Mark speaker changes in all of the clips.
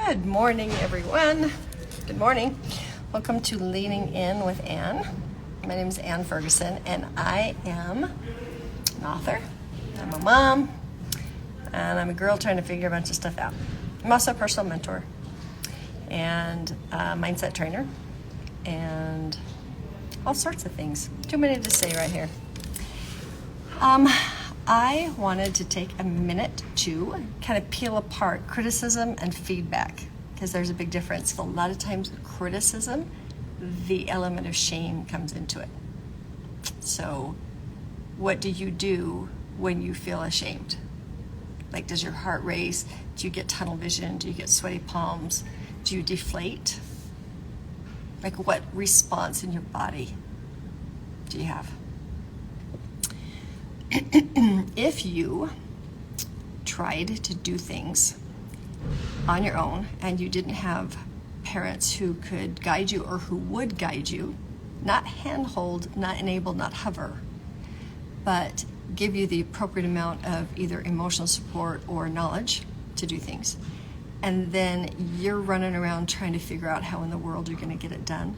Speaker 1: Good morning, everyone. Good morning. Welcome to Leaning In with Ann. My name is Ann Ferguson, and I am an author. I'm a mom, and I'm a girl trying to figure a bunch of stuff out. I'm also a personal mentor and a mindset trainer and all sorts of things. Too many to say right here. I wanted to take a minute to kind of peel apart criticism and feedback, because there's a big difference. A lot of times with criticism, the element of shame comes into it. So what do you do when you feel ashamed? Like, does your heart race? Do you get tunnel vision? Do you get sweaty palms? Do you deflate? Like, what response in your body do you have? If you tried to do things on your own and you didn't have parents who could guide you or who would guide you, not handhold, not enable, not hover, but give you the appropriate amount of either emotional support or knowledge to do things, and then you're running around trying to figure out how in the world you're going to get it done,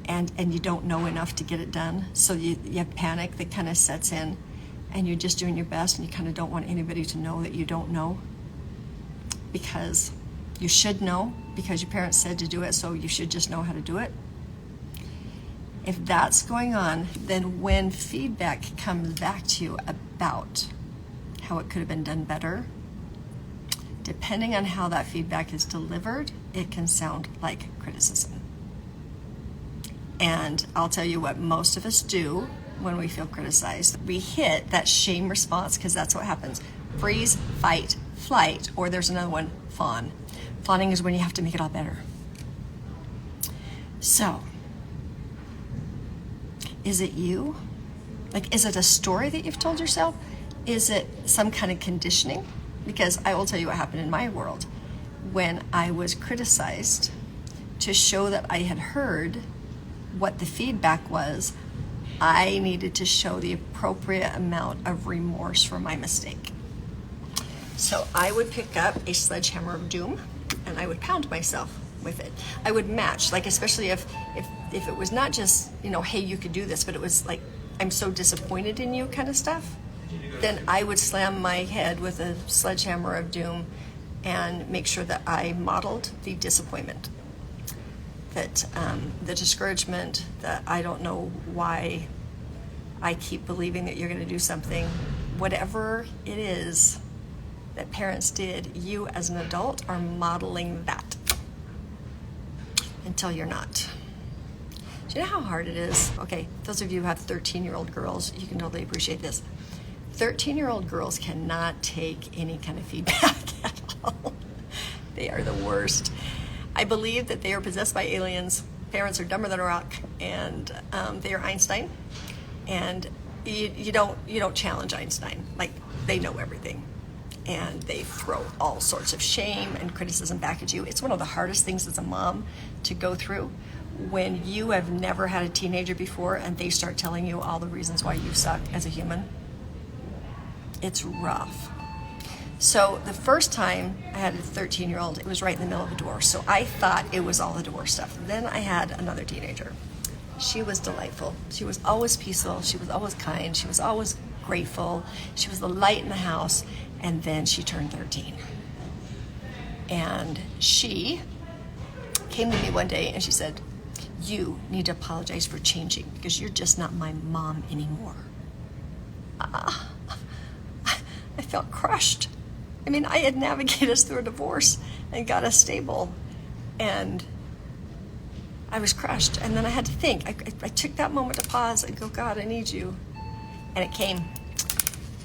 Speaker 1: and you don't know enough to get it done, so you have panic that kind of sets in, and you're just doing your best, and you kind of don't want anybody to know that you don't know, because you should know, because your parents said to do it, so you should just know how to do it. If that's going on, then when feedback comes back to you about how it could have been done better, depending on how that feedback is delivered, it can sound like criticism. And I'll tell you what most of us do when we feel criticized. We hit that shame response, because that's what happens. Freeze, fight, flight, or there's another one, fawn. Fawning is when you have to make it all better. So, is it you? Like, is it a story that you've told yourself? Is it some kind of conditioning? Because I will tell you what happened in my world. When I was criticized, to show that I had heard what the feedback was, I needed to show the appropriate amount of remorse for my mistake. So I would pick up a sledgehammer of doom and I would pound myself with it. I would match, like, especially if it was not just, hey, you could do this, but it was like, I'm so disappointed in you kind of stuff, then I would slam my head with a sledgehammer of doom and make sure that I modeled the disappointment, that the discouragement, that I don't know why I keep believing that you're going to do something. Whatever it is that parents did, you as an adult are modeling that until you're not. Do you know how hard it is? Okay, those of you who have 13-year-old girls, you can totally appreciate this. 13-year-old girls cannot take any kind of feedback at all. They are the worst. I believe that they are possessed by aliens. Parents are dumber than a rock, and they are Einstein. And you don't challenge Einstein. Like, they know everything, and they throw all sorts of shame and criticism back at you. It's one of the hardest things as a mom to go through when you have never had a teenager before, and they start telling you all the reasons why you suck as a human. It's rough. So the first time I had a 13-year-old, it was right in the middle of a divorce. So I thought it was all the divorce stuff. Then I had another teenager. She was delightful. She was always peaceful. She was always kind. She was always grateful. She was the light in the house. And then she turned 13. And she came to me one day and she said, "You need to apologize for changing, because you're just not my mom anymore." I felt crushed. I mean, I had navigated us through a divorce and got us stable, and I was crushed. And then I had to think. I took that moment to pause and go, "God, I need you." And it came.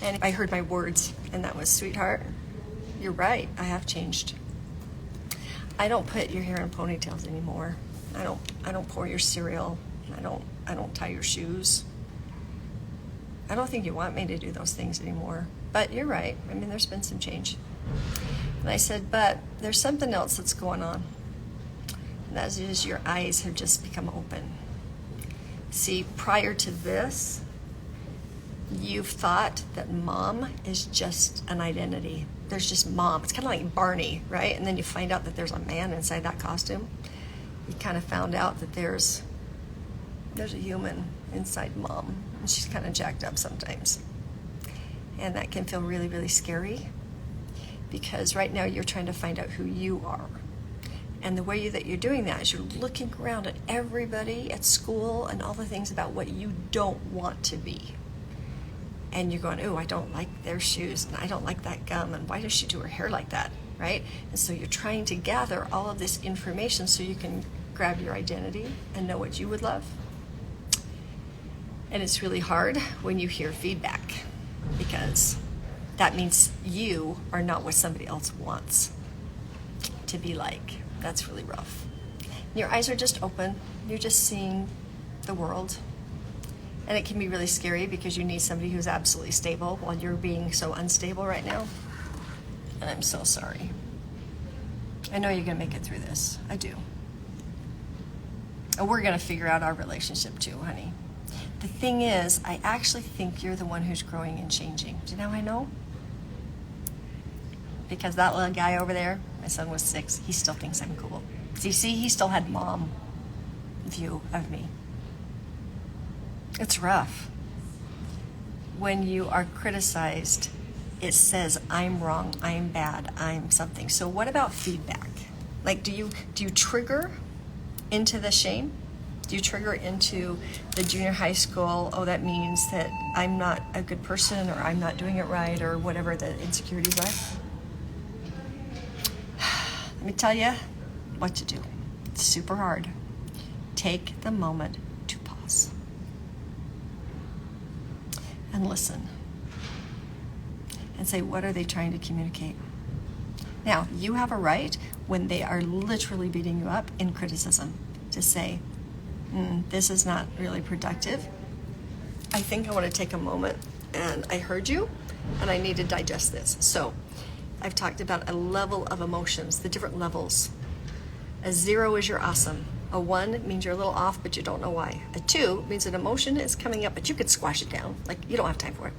Speaker 1: And I heard my words, and that was, "Sweetheart, you're right. I have changed. I don't put your hair in ponytails anymore. I don't pour your cereal. I don't tie your shoes. I don't think you want me to do those things anymore. But you're right. I mean, there's been some change." And I said, "But there's something else that's going on. And that is, your eyes have just become open. See, prior to this, you've thought that mom is just an identity. there's just mom. It's kind of like Barney, right? And then you find out that there's a man inside that costume. You kind of found out that there's a human inside mom, and she's kind of jacked up sometimes. And that can feel really, really scary, because right now you're trying to find out who you are. And the way that you're doing that is you're looking around at everybody at school and all the things about what you don't want to be. And you're going, oh, I don't like their shoes, and I don't like that gum, and why does she do her hair like that, right? And so you're trying to gather all of this information so you can grab your identity and know what you would love. And it's really hard when you hear feedback, because that means you are not what somebody else wants to be like. That's really rough. Your eyes are just open. You're just seeing the world. And it can be really scary because you need somebody who's absolutely stable while you're being so unstable right now. And I'm so sorry. I know you're going to make it through this. I do. And we're going to figure out our relationship too, honey. The thing is, I actually think you're the one who's growing and changing. Do you know how I know? Because that little guy over there, my son was 6, he still thinks I'm cool. See, he still had mom view of me. It's rough. When you are criticized, it says I'm wrong, I'm bad, I'm something. So what about feedback? Like, do you trigger into the shame? Do you trigger into the junior high school, oh, that means that I'm not a good person, or I'm not doing it right, or whatever the insecurities are? Let me tell you what to do. It's super hard. Take the moment to pause and listen and say, what are they trying to communicate? Now, you have a right, when they are literally beating you up in criticism, to say, this is not really productive. I think I want to take a moment, and I heard you, and I need to digest this. So I've talked about a level of emotions, the different levels. A 0 is you're awesome. A 1 means you're a little off, but you don't know why. A 2 means an emotion is coming up, but you could squash it down. Like, you don't have time for it.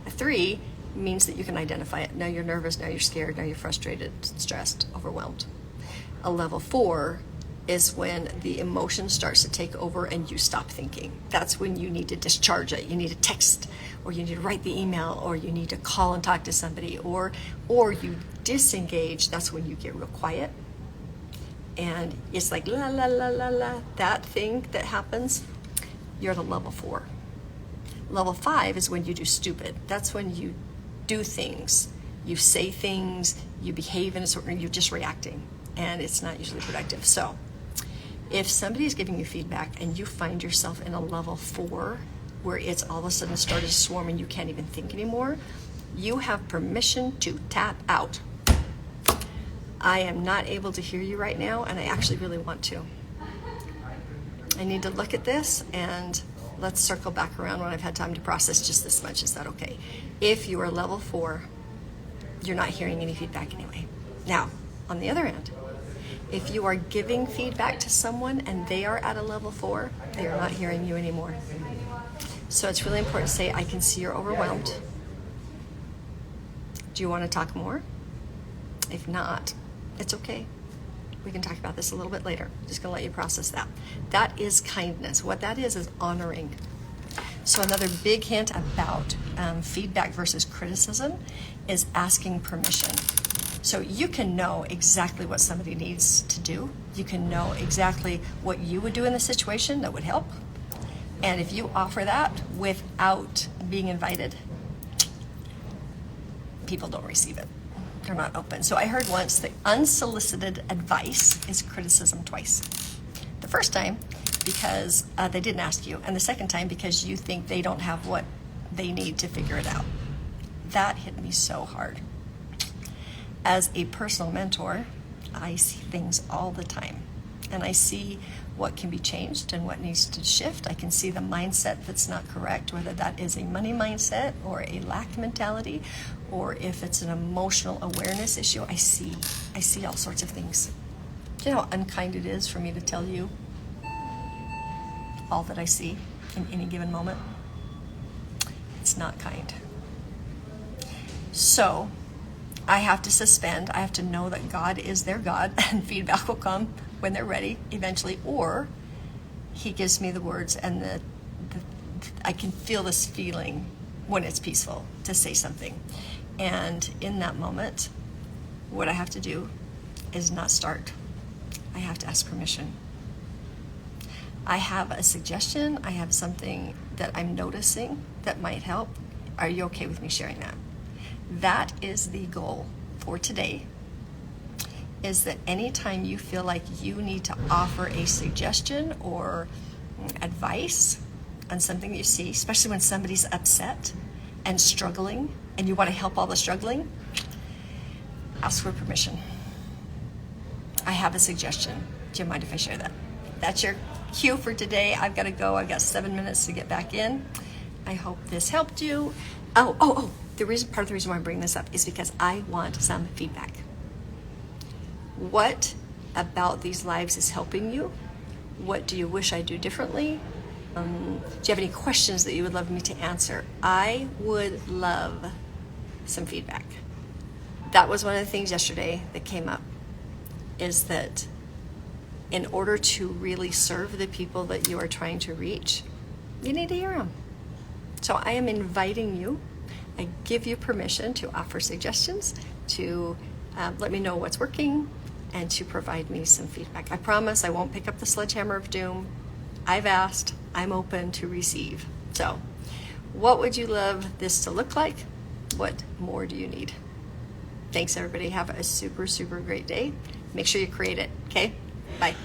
Speaker 1: A 3 means that you can identify it. Now you're nervous, now you're scared, now you're frustrated, stressed, overwhelmed. A level 4 is when the emotion starts to take over and you stop thinking. That's when you need to discharge it. You need to text, or you need to write the email, or you need to call and talk to somebody, or you disengage. That's when you get real quiet. And it's like la la la la la, that thing that happens, you're at a level 4. Level 5 is when you do stupid. That's when you do things, you say things, you behave in a certain, you're just reacting, and it's not usually productive. So if somebody is giving you feedback and you find yourself in a level 4 where it's all of a sudden started to swarm and you can't even think anymore, you have permission to tap out. I am not able to hear you right now, and I actually really want to. I need to look at this, and let's circle back around when I've had time to process just this much. Is that okay? If you are level 4, you're not hearing any feedback anyway. Now, on the other hand, if you are giving feedback to someone and they are at a level 4, they are not hearing you anymore. So it's really important to say, I can see you're overwhelmed. Do you want to talk more? If not, it's okay. We can talk about this a little bit later. I'm just going to let you process that. That is kindness. What that is honoring. So another big hint about feedback versus criticism is asking permission. So you can know exactly what somebody needs to do. You can know exactly what you would do in the situation that would help. And if you offer that without being invited, people don't receive it. They're not open. So I heard once that unsolicited advice is criticism twice. The first time because they didn't ask you, and the second time because you think they don't have what they need to figure it out. That hit me so hard. As a personal mentor, I see things all the time, and I see what can be changed and what needs to shift. I can see the mindset that's not correct, whether that is a money mindset or a lack mentality, or if it's an emotional awareness issue. I see all sorts of things. Do you know how unkind it is for me to tell you all that I see in any given moment? It's not kind. So I have to suspend. I have to know that God is their God and feedback will come when they're ready eventually, or he gives me the words and I can feel this feeling when it's peaceful to say something. And in that moment, what I have to do is not start. I have to ask permission. I have a suggestion. I have something that I'm noticing that might help. Are you okay with me sharing that? That is the goal for today, is that anytime you feel like you need to offer a suggestion or advice on something that you see, especially when somebody's upset and struggling and you want to help all the struggling, ask for permission. I have a suggestion. Do you mind if I share that? That's your cue for today. I've got to go. I've got 7 minutes to get back in. I hope this helped you. Oh. Part of the reason why I'm bringing this up is because I want some feedback. What about these lives is helping you? What do you wish I do differently? Do you have any questions that you would love me to answer? I would love some feedback. That was one of the things yesterday that came up, is that in order to really serve the people that you are trying to reach, you need to hear them. So I am inviting you. I give you permission to offer suggestions, to let me know what's working, and to provide me some feedback. I promise I won't pick up the sledgehammer of doom. I've asked. I'm open to receive. So, what would you love this to look like? What more do you need? Thanks, everybody. Have a super, super great day. Make sure you create it, okay? Bye.